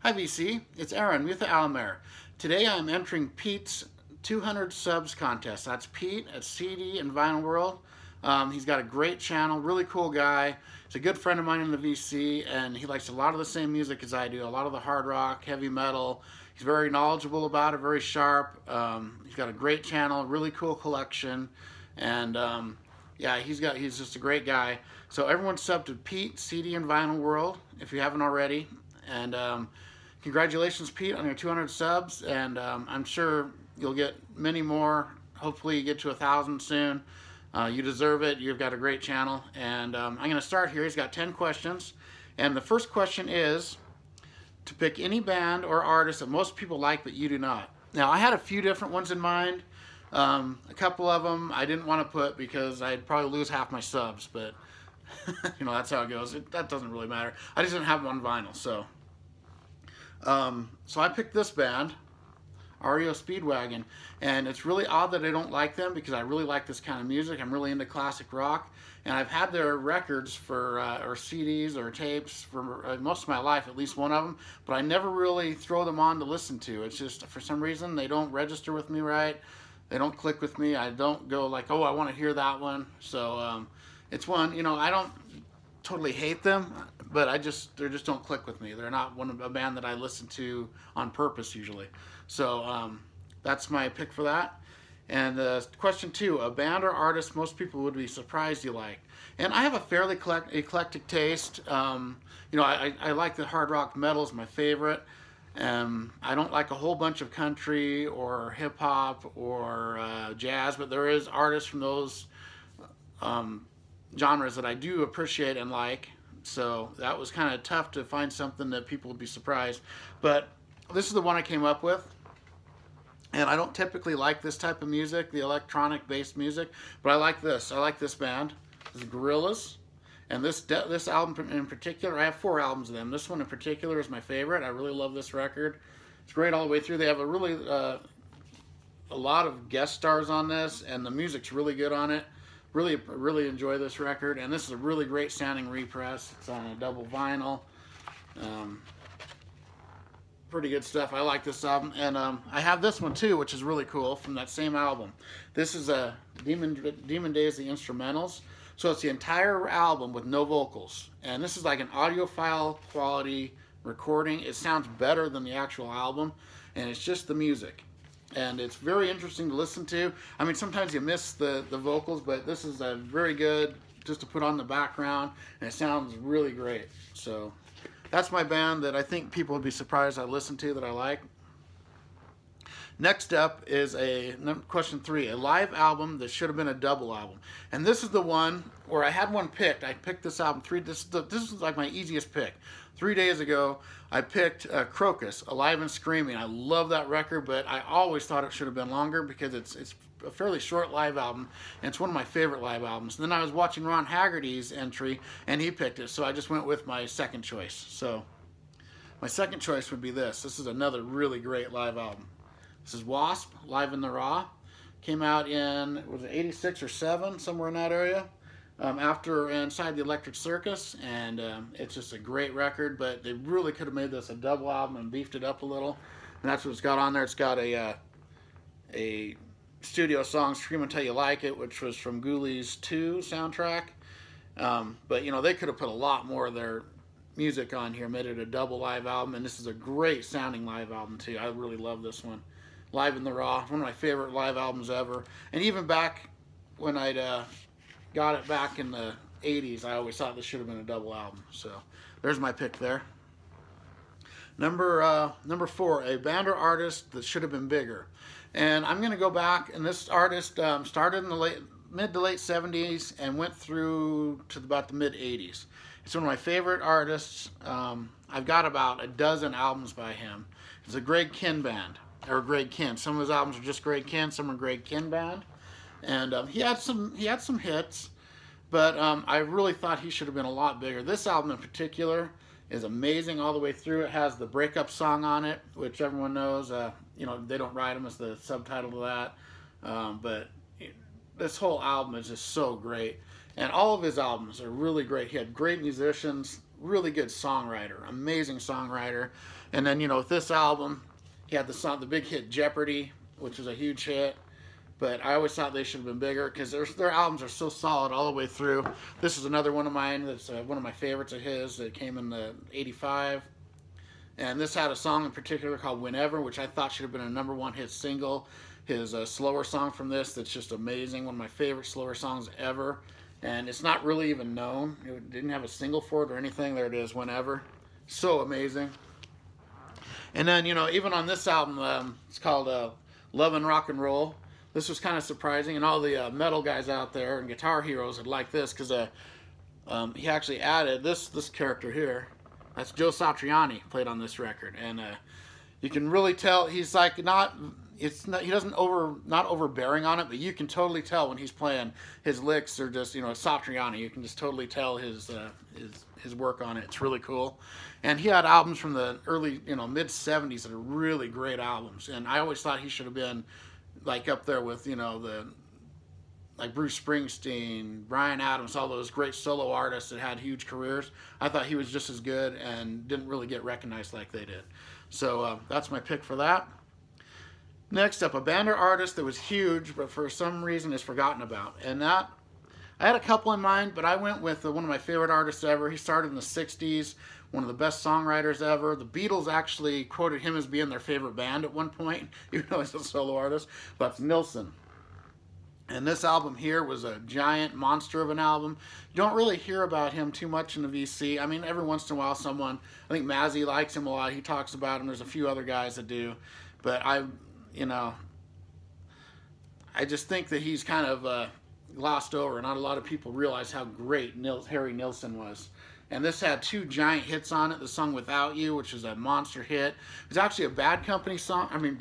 Hi VC, it's Aaron with the Alamare. Today I'm entering Pete's 200 subs contest. That's Pete at CD and Vinyl World. He's got a great channel, really cool guy. He's a good friend of mine in the VC, and he likes a lot of the same music as I do, a lot of the hard rock, heavy metal. He's very knowledgeable about it, very sharp. He's got a great channel, really cool collection, and yeah, he's just a great guy. So everyone sub to Pete, CD and Vinyl World if you haven't already. And congratulations, Pete, on your 200 subs, and I'm sure you'll get many more. Hopefully you get to 1,000 soon. You deserve it. You've got a great channel. And I'm going to start here. He's got 10 questions. And the first question is to pick any band or artist that most people like but you do not. Now, I had a few different ones in mind. A couple of them I didn't want to put because I'd probably lose half my subs, but you know, that's how it goes. That doesn't really matter. I just didn't have them on vinyl, so. So I picked this band, Ario Speedwagon, and it's really odd that I don't like them because I really like this kind of music. I'm really into classic rock, and I've had their records for, or CDs or tapes for most of my life, at least one of them, but I never really throw them on to listen to. It's just, for some reason, they don't register with me right. They don't click with me. I don't go like, oh, I want to hear that one. So it's one, you know, I don't totally hate them, but they just don't click with me. They're not a band that I listen to on purpose usually. So that's my pick for that. And question 2, a band or artist most people would be surprised you like. And I have a fairly eclectic taste. You know, I like the hard rock. Metal is my favorite. I don't like a whole bunch of country or hip hop or jazz, but there is artists from those genres that I do appreciate and like. So that was kind of tough to find something that people would be surprised. But this is the one I came up with. And I don't typically like this type of music, the electronic based music, but I like this. I like this band. This is Gorillaz. And this album in particular, I have 4 albums of them. This one in particular is my favorite. I really love this record. It's great all the way through. They have a really a lot of guest stars on this, and the music's really good on it. Really enjoy this record, and this is a really great sounding repress. It's on a double vinyl. Pretty good stuff. I like this album, and I have this one too, which is really cool, from that same album. This is a Demon Days, the instrumentals. So it's the entire album with no vocals, and this is like an audiophile quality recording. It sounds better than the actual album, and it's just the music. And it's very interesting to listen to. I mean, sometimes you miss the vocals, but this is a very good just to put on the background, and it sounds really great. So that's my band that I think people would be surprised I listen to, that I like. Next up is question 3, a live album that should have been a double album. And this is the one where I had one picked. I picked this album, this is like my easiest pick. 3 days ago, I picked Crocus, Alive and Screaming. I love that record, but I always thought it should have been longer because it's a fairly short live album, and it's one of my favorite live albums. And then I was watching Ron Haggerty's entry, and he picked it, so I just went with my second choice. So my second choice would be this. This is another really great live album. This is Wasp, Live in the Raw. Came out in, was it 86 or 7, somewhere in that area, after Inside the Electric Circus, and it's just a great record, but they really could have made this a double album and beefed it up a little, and that's what it's got on there. It's got a studio song, Scream Until You Like It, which was from Ghoulies 2 soundtrack, but you know, they could have put a lot more of their music on here, made it a double live album, and this is a great sounding live album too. I really love this one. Live in the Raw, one of my favorite live albums ever. And even back when I'd got it back in the 80s, I always thought this should have been a double album. So there's my pick there. Number 4, a band or artist that should have been bigger. And I'm going to go back, and this artist started in the mid to late 70s and went through to about the mid 80s. It's one of my favorite artists. I've got about a dozen albums by him. It's a Greg Kihn band. Or Greg Kihn. Some of his albums are just Greg Kihn, some are Greg Kihn band, and he had some hits, but I really thought he should have been a lot bigger. This album in particular is amazing all the way through. It has the breakup song on it, which everyone knows. You know, They Don't Write 'Em is the subtitle to that, but this whole album is just so great, and all of his albums are really great. He had great musicians, really good songwriter, amazing songwriter. And then, you know, with this album, he had the big hit Jeopardy, which was a huge hit. But I always thought they should have been bigger because their albums are so solid all the way through. This is another one of mine that's one of my favorites of his that came in the '85. And this had a song in particular called Whenever, which I thought should have been a #1 hit single. His slower song from this that's just amazing. One of my favorite slower songs ever. And it's not really even known. It didn't have a single for it or anything. There it is, Whenever. So amazing. And then, you know, even on this album, it's called Love and Rock and Roll. This was kind of surprising, and all the metal guys out there and guitar heroes would like this because he actually added this character here. That's Joe Satriani played on this record, and you can really tell he's like he doesn't not overbearing on it, but you can totally tell when he's playing. His licks are just, you know, Satriani. You can just totally tell his work on it. It's really cool. And he had albums from the early, you know, mid '70s that are really great albums, and I always thought he should have been like up there with, you know, like Bruce Springsteen, Bryan Adams, all those great solo artists that had huge careers. I thought he was just as good and didn't really get recognized like they did. So that's my pick for that. Next up, a band or artist that was huge but for some reason is forgotten about. And that, I had a couple in mind, but I went with one of my favorite artists ever. He started in the '60s, one of the best songwriters ever. The Beatles actually quoted him as being their favorite band at one point, even though he's a solo artist. But it's Nilsson. And this album here was a giant monster of an album. You don't really hear about him too much in the VC. I mean, every once in a while someone, I think Mazzy likes him a lot. He talks about him. There's a few other guys that do. But you know, I just think that he's kind of glossed over. Not a lot of people realize how great Harry Nilsson was. And this had 2 giant hits on it. The song Without You, which is a monster hit. It's actually a Bad Company song. I mean,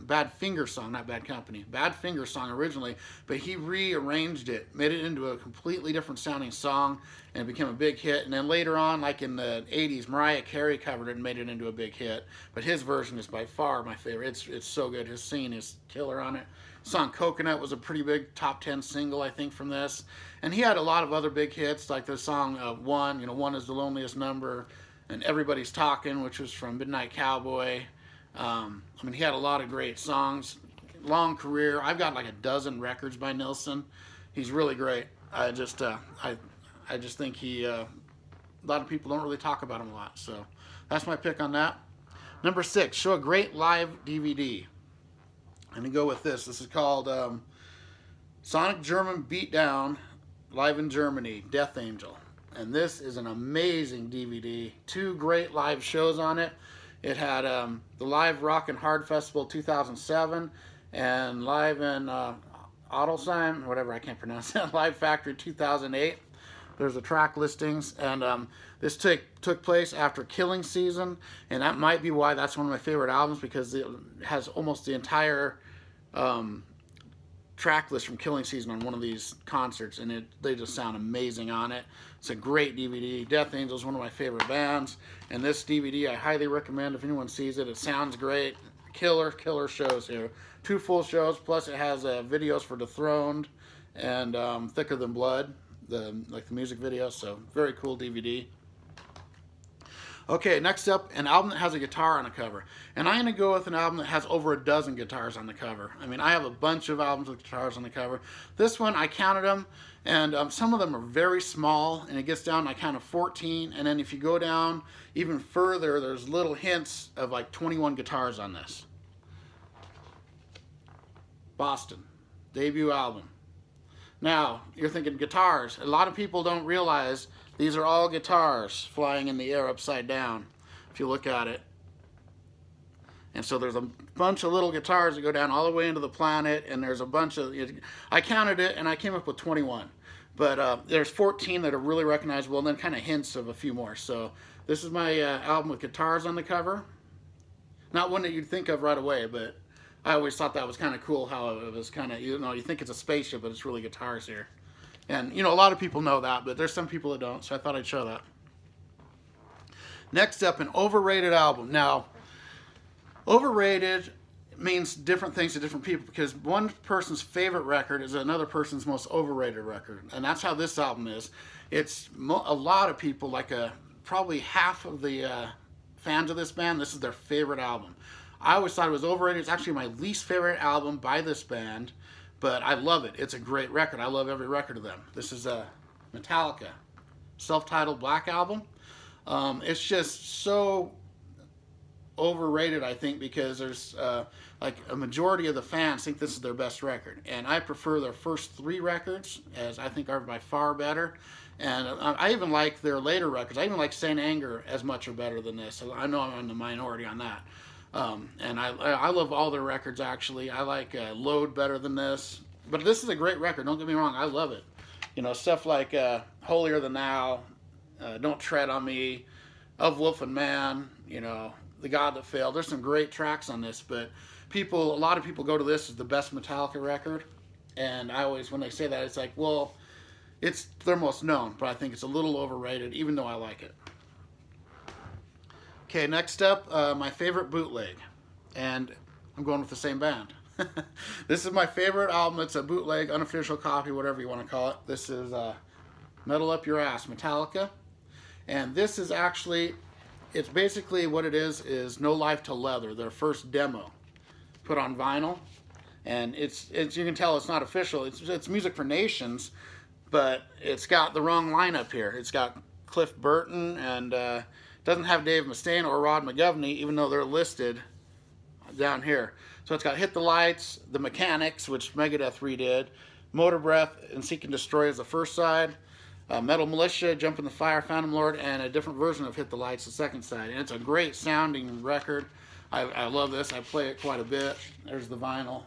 Bad Finger song, not Bad Company. Bad Finger song originally, but he rearranged it, made it into a completely different sounding song, and it became a big hit. And then later on, like in the '80s, Mariah Carey covered it and made it into a big hit. But his version is by far my favorite. It's so good. His singing is killer on it. The song Coconut was a pretty big top 10 single, I think, from this. And he had a lot of other big hits, like the song One, you know, One is the Loneliest Number, and Everybody's Talking, which was from Midnight Cowboy. I mean, he had a lot of great songs. Long career. I've got like a dozen records by Nilsson. He's really great. I just think he, a lot of people don't really talk about him a lot. So that's my pick on that. Number 6, show a great live DVD. I'm going to go with this. This is called Sonic German Beatdown, Live in Germany, Death Angel. And this is an amazing DVD. 2 great live shows on it. It had the Live Rock and Hard Festival 2007 and Live in Adelsheim, whatever, I can't pronounce that, Live Factory 2008. There's the track listings, and this took place after Killing Season, and that might be why that's one of my favorite albums, because it has almost the entire track list from Killing Season on one of these concerts, and they just sound amazing on it. It's a great DVD. Death Angel is one of my favorite bands, and this DVD I highly recommend if anyone sees it. It sounds great. Killer shows here. 2 full shows, plus it has videos for Dethroned and Thicker Than Blood, like the music video. So very cool DVD. Okay, next up, an album that has a guitar on the cover. And I'm going to go with an album that has over a dozen guitars on the cover. I mean, I have a bunch of albums with guitars on the cover. This one, I counted them, and some of them are very small, and it gets down, I counted 14, and then if you go down even further, there's little hints of like 21 guitars on this. Boston, debut album. Now, you're thinking guitars. A lot of people don't realize these are all guitars flying in the air upside down, if you look at it. And so there's a bunch of little guitars that go down all the way into the planet, and there's a bunch of, I counted it, and I came up with 21. But there's 14 that are really recognizable, and then kind of hints of a few more. So this is my album with guitars on the cover. Not one that you'd think of right away, but I always thought that was kind of cool how it was kind of, you know, you think it's a spaceship, but it's really guitars here. And, you know, a lot of people know that, but there's some people that don't, so I thought I'd show that. Next up, an overrated album. Now, overrated means different things to different people, because one person's favorite record is another person's most overrated record. And that's how this album is. It's a lot of people, like probably half of the fans of this band, this is their favorite album. I always thought it was overrated. It's actually my least favorite album by this band, but I love it. It's a great record. I love every record of them. This is Metallica, self-titled Black Album. It's just so overrated, I think, because there's like a majority of the fans think this is their best record, and I prefer their first 3 records, as I think are by far better. And I even like their later records. I even like Saint Anger as much or better than this. So I know I'm in the minority on that. And I love all their records, actually. I like Load better than this. But this is a great record, don't get me wrong. I love it. You know, stuff like Holier Than Thou, Don't Tread on Me, Of Wolf and Man, you know, The God That Failed. There's some great tracks on this, but a lot of people go to this as the best Metallica record. And I always, when they say that, it's like, well, it's their most known, but I think it's a little overrated, even though I like it. Okay, next up, my favorite bootleg. And I'm going with the same band. This is my favorite album. It's a bootleg, unofficial copy, whatever you want to call it. This is Metal Up Your Ass, Metallica. And this is actually, it's basically what it is No Life Till Leather, their first demo put on vinyl. And it's you can tell it's not official. It's Music for Nations, but it's got the wrong lineup here. It's got Cliff Burton and doesn't have Dave Mustaine or Rod McGovney, even though they're listed down here. So it's got Hit the Lights, The Mechanics, which Megadeth redid, Motor Breath and Seek and Destroy is the first side, Metal Militia, Jump in the Fire, Phantom Lord, and a different version of Hit the Lights, the second side. And it's a great sounding record. I love this. I play it quite a bit. There's the vinyl.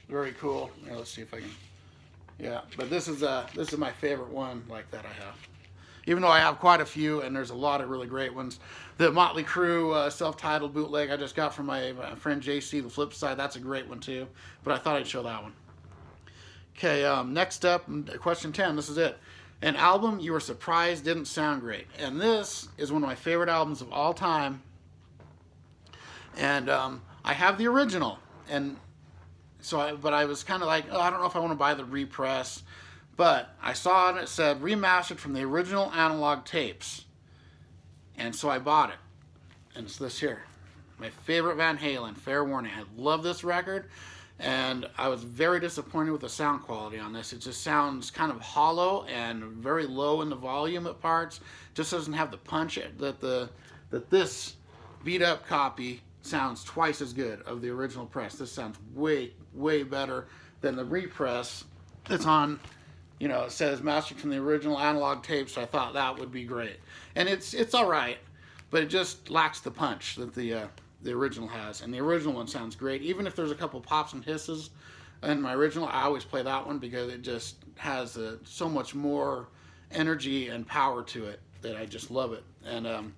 Very cool. Here, let's see if I can. Yeah, but this is my favorite one like that I have. Even though I have quite a few, and there's a lot of really great ones. The Motley Crue self-titled bootleg I just got from my friend JC, The Flip Side, that's a great one too. But I thought I'd show that one. Okay, next up, question 10, this is it. An album you were surprised didn't sound great. And this is one of my favorite albums of all time. And I have the original. And so, but I was kind of like, oh, I don't know if I want to buy the repress. But I saw it, it said remastered from the original analog tapes. And so I bought it. And it's this here. My favorite Van Halen, Fair Warning. I love this record. And I was very disappointed with the sound quality on this. It just sounds kind of hollow and very low in the volume at parts. Just doesn't have the punch that this beat up copy sounds twice as good of the original press. This sounds way, way better than the repress that's on, you know, it says mastered from the original analog tape, so I thought that would be great. And it's all right, but it just lacks the punch that the original has. And the original one sounds great. Even if there's a couple pops and hisses in my original, I always play that one because it just has so much more energy and power to it that I just love it. And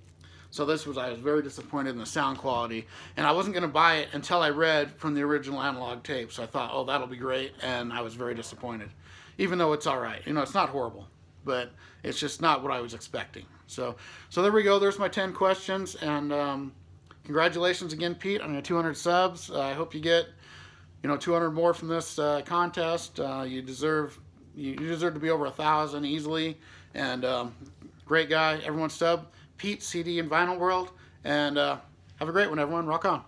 so I was very disappointed in the sound quality, and I wasn't going to buy it until I read from the original analog tape. So I thought, oh, that'll be great, and I was very disappointed. Even though it's all right, you know, it's not horrible, but it's just not what I was expecting. So there we go. There's my 10 questions, and congratulations again, Pete, on your 200 subs. I hope you get, you know, 200 more from this contest. You deserve to be over 1,000 easily, and great guy. Everyone sub. Pete, CD and Vinyl World, and have a great one, everyone. Rock on.